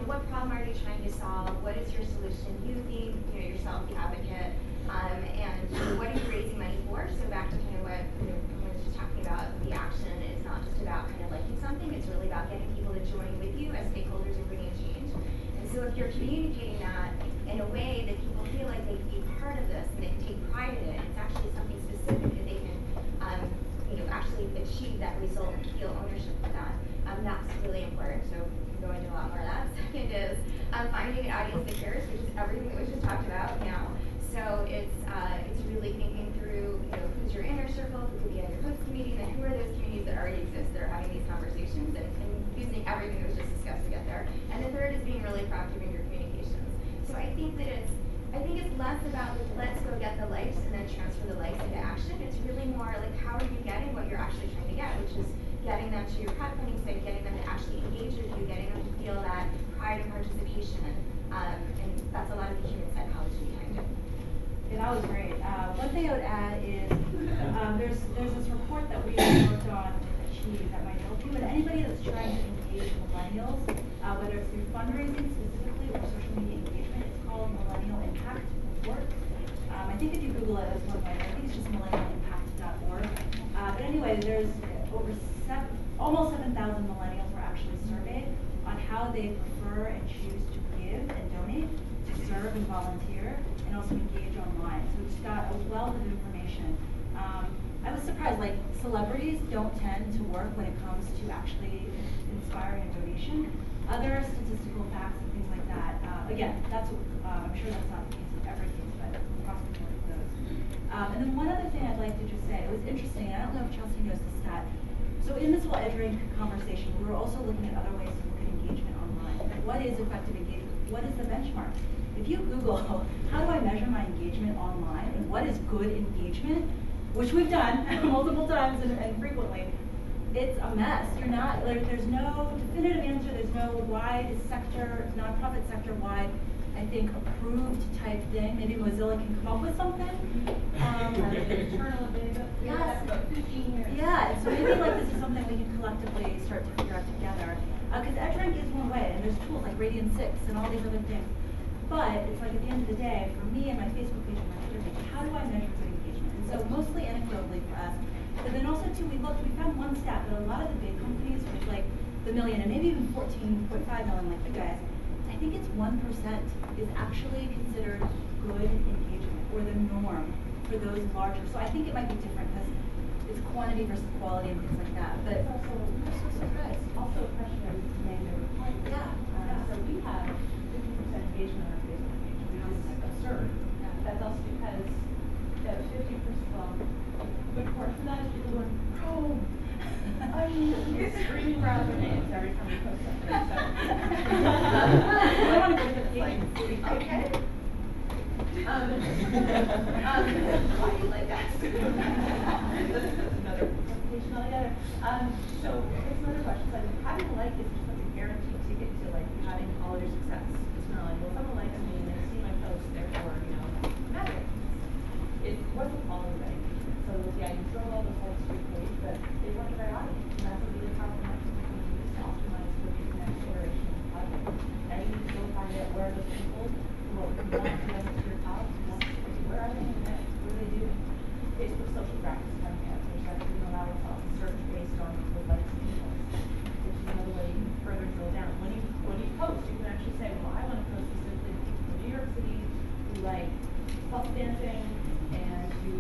F: what problem are you trying to solve? What is your solution? You being, yourself the advocate, and what are you raising money for? So back to kind of what Emily was just talking about, the action is not just about kind of liking something. It's really about getting people to join with you as stakeholders and bringing change. And so if you're communicating that in a way that people feel like they can be part of this and they can take pride in it, it's actually something specific that they can, actually achieve that result and feel ownership of that. That's really important. So we'll go into a lot more of that. Second is finding an audience that cares, which is everything that we just talked about now. So it's really thinking through, who's your inner circle, who could be in your host community, and then who are those communities that already exist that are having these conversations and using everything that was just discussed to get there. And the third is being really proactive in your communications. So I think it's less about let's go get the likes and then transfer the likes into action. It's really more like how are you getting what you're actually trying to get, which is getting them to your crowdfunding site, getting them to actually engage with you, getting them to feel that pride and participation. And that's a lot of the human psychology behind it.
D: Yeah, that was great. One thing I would add is there's this report that we worked on with Achieve that might help you, and anybody that's trying to engage millennials, whether it's through fundraising specifically or social media engagement, it's called Millennial Impact Report. I think if you Google it, it's one way. I think it's just millennialimpact.org. But anyway, there's almost 7,000 millennials were actually surveyed on how they prefer and choose to give and donate, to serve and volunteer, and also engage online. So it's got a wealth of information. I was surprised, like celebrities don't tend to work when it comes to actually inspiring a donation. Other statistical facts and things like that. Again, that's I'm sure that's not the case with every case, but across the board it goes. And then one other thing I'd like to just say, it was interesting, and I don't know if Chelsea knows the stat. So in this whole EdRank conversation, we were also looking at other ways to look at engagement online. Like what is effective engagement? What is the benchmark? If you Google, how do I measure my engagement online, and what is good engagement, which we've done multiple times and frequently, it's a mess. There's no definitive answer, there's no wide sector, nonprofit sector wide, I think, approved type thing. Maybe Mozilla can come up with something.
B: Internal data.
D: Yes.
B: About 15 years.
D: Yeah, and so maybe like this is something we can collectively start to figure out together. Because EdRank is one way, and there's tools like Radian 6 and all these other things. But it's like at the end of the day, for me and my Facebook page and my Twitter page, how do I measure good engagement? And so mostly anecdotally for us. But then also too, we found one stat that a lot of the big companies with like the million and maybe even 14.5 million like you guys, I think it's 1% is actually considered good engagement or the norm for those larger. So I think it might be different because it's quantity versus quality and things like that. But
B: It's also,
D: I'm so surprised.
B: also a question of negative reporting.
D: Yeah.
B: So we have 50% engagement on our Facebook page, which is absurd. That's also because that 50%, well, a good portion of that is people going, oh, I'm screaming proud of their names every time we post something. So, I want to go to the like, okay. Why do you like that? That's another presentation altogether. So it's another question. Like, having a like is just like a guaranteed ticket to like having holiday success. It's not like, well, someone likes me and they see my post, therefore, matter. It wasn't all the right. So yeah, you throw all the folks to your page, but they weren't the right audience. And that's what we just have to use to optimize for the next iteration of the project. Now you need to go find out where are those people who want to them to your house, where are they in the net? What do they do? Facebook social graphics coming out, which I can allow itself to search based on the likes and emails, which is another way you can further drill down. When you post, you can actually say, well, I want to post specifically to people from New York City who like self dancing and who